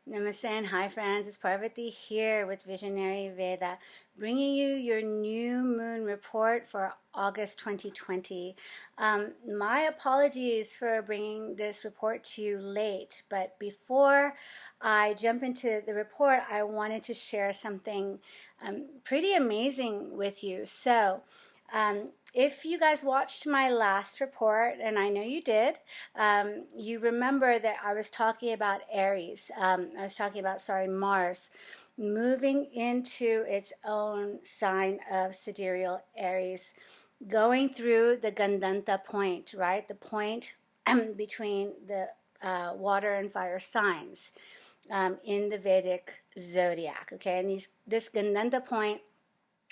Namaste and hi friends, it's Parvati here with Visionary Veda, bringing you your new moon report for August 2020. My apologies for bringing this report to you late, but before I jump into the report, I wanted to share something pretty amazing with you. If you guys watched my last report, and I know you did, you remember that I was talking about Aries. Mars moving into its own sign of sidereal Aries, going through the Gandanta Point, right? The point between the water and fire signs in the Vedic zodiac, okay? And this Gandanta Point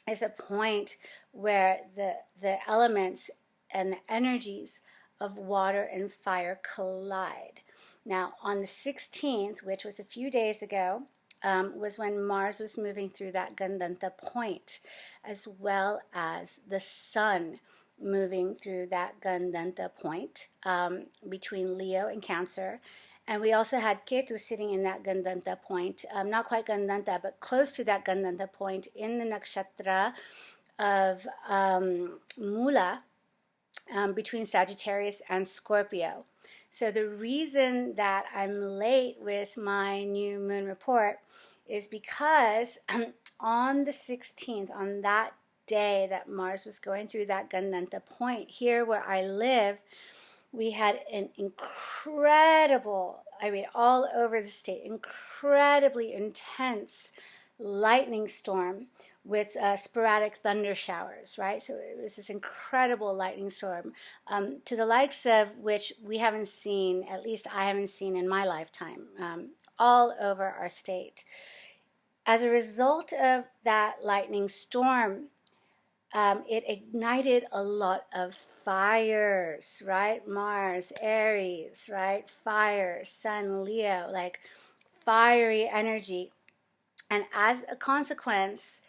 is a point where the elements and the energies of water and fire collide. Now, on the 16th, which was a few days ago, was when Mars was moving through that Gandanta Point, as well as the Sun moving through that Gandanta Point between Leo and Cancer. And we also had Ketu sitting in that Gandanta Point, not quite Gandanta, but close to that Gandanta Point in the Nakshatra of Mula, between Sagittarius and Scorpio. So the reason that I'm late with my new moon report is because on the 16th, on that day that Mars was going through that Gandanta Point, here where I live, we had an incredible, all over the state, incredibly intense lightning storm with sporadic thunder showers, right? So it was this incredible lightning storm, to the likes of which we haven't seen, at least I haven't seen in my lifetime, all over our state. As a result of that lightning storm, it ignited a lot of fires, right? Mars, Aries, right? Fire, Sun, Leo, like fiery energy. And as a consequence,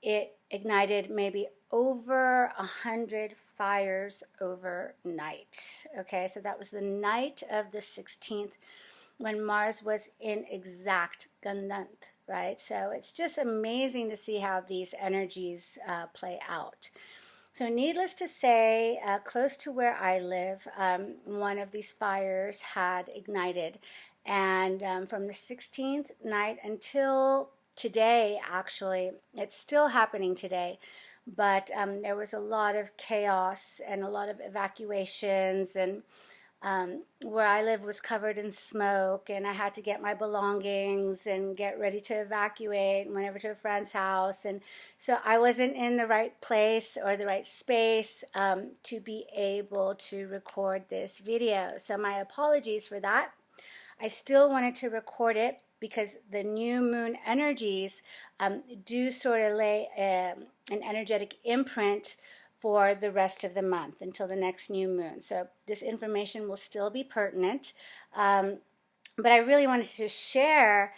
it ignited maybe over 100 fires overnight. Okay, so that was the night of the 16th when Mars was in exact Gandant, right? So it's just amazing to see how these energies play out. So needless to say, close to where I live, one of these fires had ignited. And from the 16th night until today, actually, it's still happening today. But there was a lot of chaos and a lot of evacuations, and where I live was covered in smoke, and I had to get my belongings and get ready to evacuate and went over to a friend's house. And so I wasn't in the right place or the right space to be able to record this video. So my apologies for that. I still wanted to record it because the new moon energies do sort of lay an energetic imprint for the rest of the month until the next new moon. So this information will still be pertinent. But I really wanted to share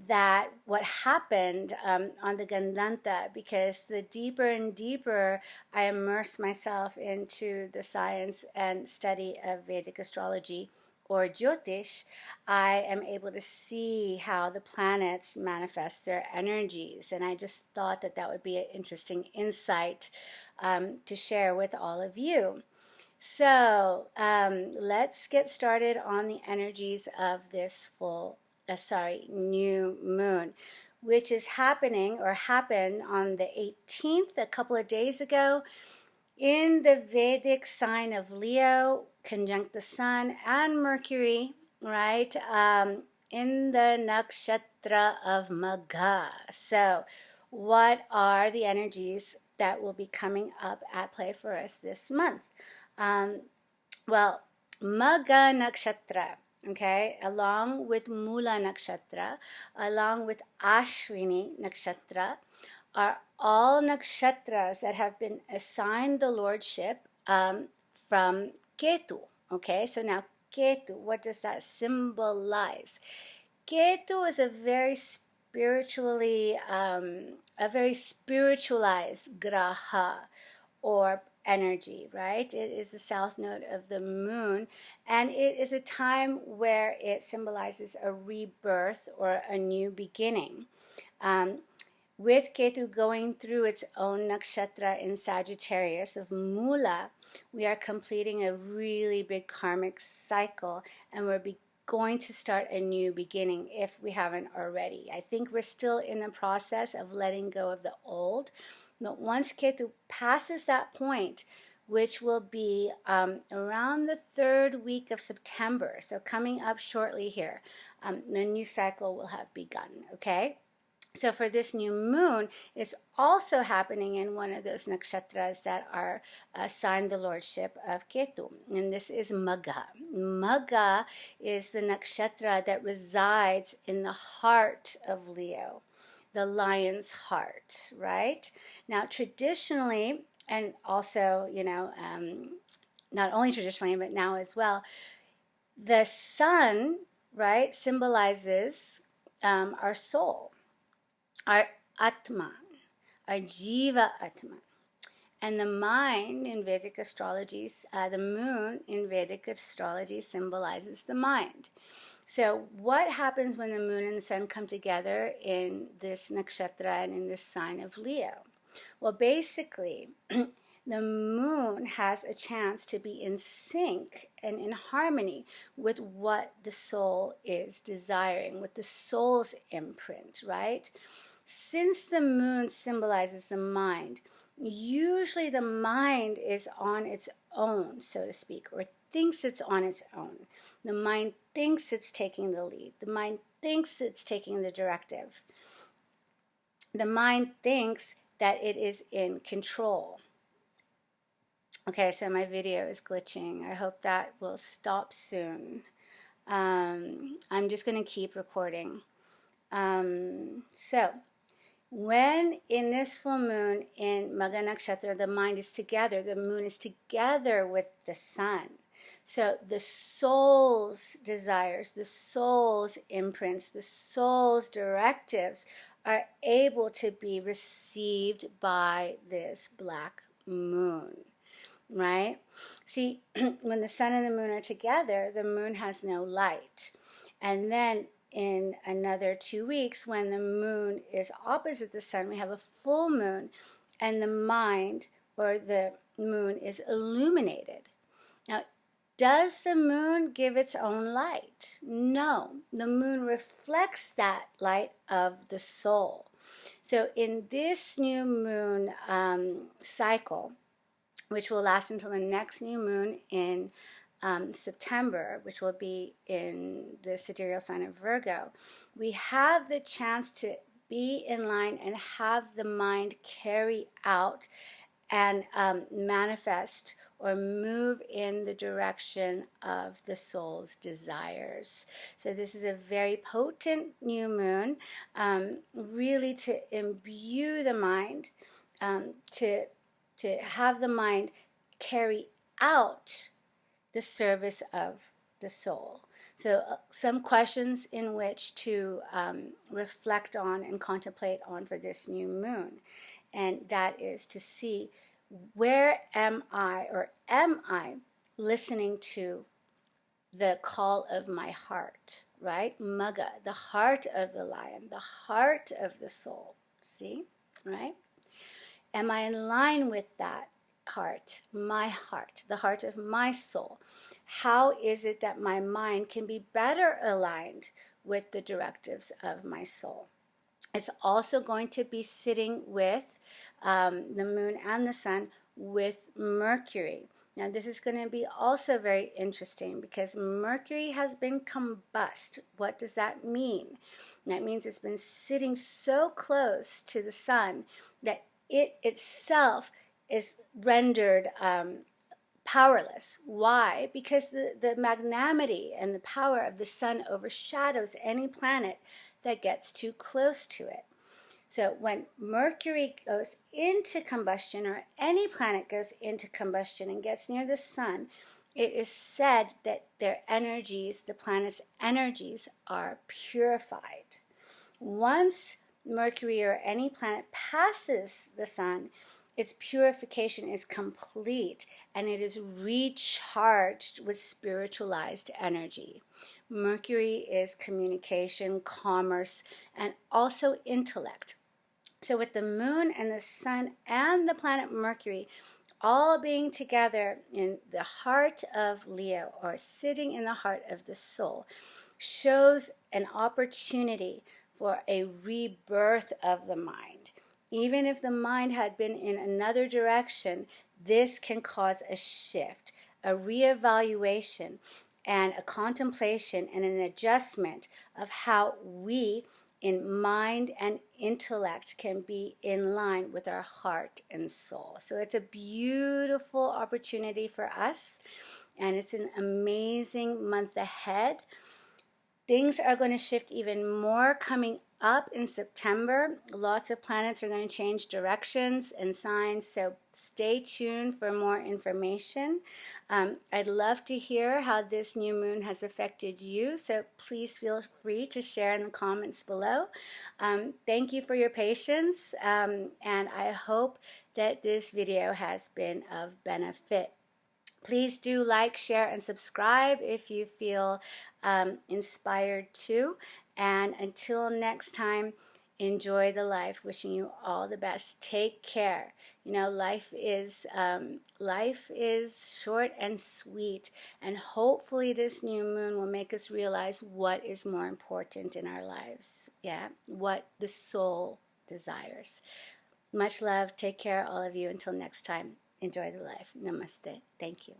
that what happened on the Gandanta, because the deeper and deeper I immerse myself into the science and study of Vedic astrology or Jyotish, I am able to see how the planets manifest their energies. And I just thought that that would be an interesting insight to share with all of you. So let's get started on the energies of this new moon, which is happening or happened on the 18th, a couple of days ago, in the Vedic sign of Leo, conjunct the Sun and Mercury, right? In the Nakshatra of Magha. So what are the energies that will be coming up at play for us this month? Well, Magha Nakshatra, okay, along with Mula Nakshatra, along with Ashwini Nakshatra, are all nakshatras that have been assigned the lordship from Ketu. Okay, so now Ketu, what does that symbolize? Ketu is a very spiritualized graha, or energy, right? It is the south node of the moon, and it is a time where it symbolizes a rebirth or a new beginning. With Ketu going through its own nakshatra in Sagittarius of Mula, we are completing a really big karmic cycle, and we're going to start a new beginning if we haven't already. I think we're still in the process of letting go of the old, but once Ketu passes that point, which will be around the 3rd week of September, so coming up shortly here, the new cycle will have begun, okay? So for this new moon, it's also happening in one of those nakshatras that are assigned the lordship of Ketu, and this is Magha. Magha is the nakshatra that resides in the heart of Leo, the lion's heart, right? Now, traditionally, and also, not only traditionally, but now as well, the sun, right, symbolizes our soul, our Atma, our Jiva Atma. And the mind in Vedic astrology, the moon in Vedic astrology symbolizes the mind. So what happens when the moon and the sun come together in this nakshatra and in this sign of Leo? Well, basically, the moon has a chance to be in sync and in harmony with what the soul is desiring, with the soul's imprint, right? Since the moon symbolizes the mind, usually the mind is on its own, so to speak, or thinks it's on its own. The mind thinks it's taking the lead. The mind thinks it's taking the directive. The mind thinks that it is in control. Okay, so my video is glitching. I hope that will stop soon. I'm just going to keep recording. So, when in this full moon in Magha Nakshatra, the mind is together, the moon is together with the sun. So the soul's desires, the soul's imprints, the soul's directives are able to be received by this black moon, right? See, when the sun and the moon are together, the moon has no light. And then in another 2 weeks, when the moon is opposite the sun, we have a full moon, and the mind or the moon is illuminated. Now, does the moon give its own light? No, the moon reflects that light of the soul. So in this new moon cycle, which will last until the next new moon in September, which will be in the sidereal sign of Virgo, we have the chance to be in line and have the mind carry out and manifest or move in the direction of the soul's desires. So this is a very potent new moon, really to imbue the mind, to have the mind carry out the service of the soul. So some questions in which to reflect on and contemplate on for this new moon. And that is to see, where am I, or am I listening to the call of my heart, right? Magha, the heart of the lion, the heart of the soul. See, right? Am I in line with that heart, the heart of my soul? How is it that my mind can be better aligned with the directives of my soul? It's also going to be sitting with the moon and the sun with Mercury. Now, this is going to be also very interesting because Mercury has been combust. What does that mean? That means it's been sitting so close to the sun that it itself is rendered powerless. Why? Because the magnanimity and the power of the sun overshadows any planet that gets too close to it. So when Mercury goes into combustion, or any planet goes into combustion and gets near the sun, it is said that their energies, the planet's energies, are purified. Once Mercury or any planet passes the sun, its purification is complete and it is recharged with spiritualized energy. Mercury is communication, commerce, and also intellect. So with the moon and the sun and the planet Mercury all being together in the heart of Leo, or sitting in the heart of the soul, shows an opportunity for a rebirth of the mind. Even if the mind had been in another direction, this can cause a shift, a reevaluation, and a contemplation and an adjustment of how we in mind and intellect can be in line with our heart and soul. So it's a beautiful opportunity for us, and it's an amazing month ahead. Things are going to shift even more coming up in September. Lots of planets are going to change directions and signs, so stay tuned for more information. I'd love to hear how this new moon has affected you, so please feel free to share in the comments below. Thank you for your patience, and I hope that this video has been of benefit. Please do like, share, and subscribe if you feel inspired to. And until next time, enjoy the life. Wishing you all the best. Take care. You know, life is short and sweet, and hopefully this new moon will make us realize what is more important in our lives. Yeah, what the soul desires. Much love. Take care, all of you. Until next time, enjoy the life. Namaste. Thank you.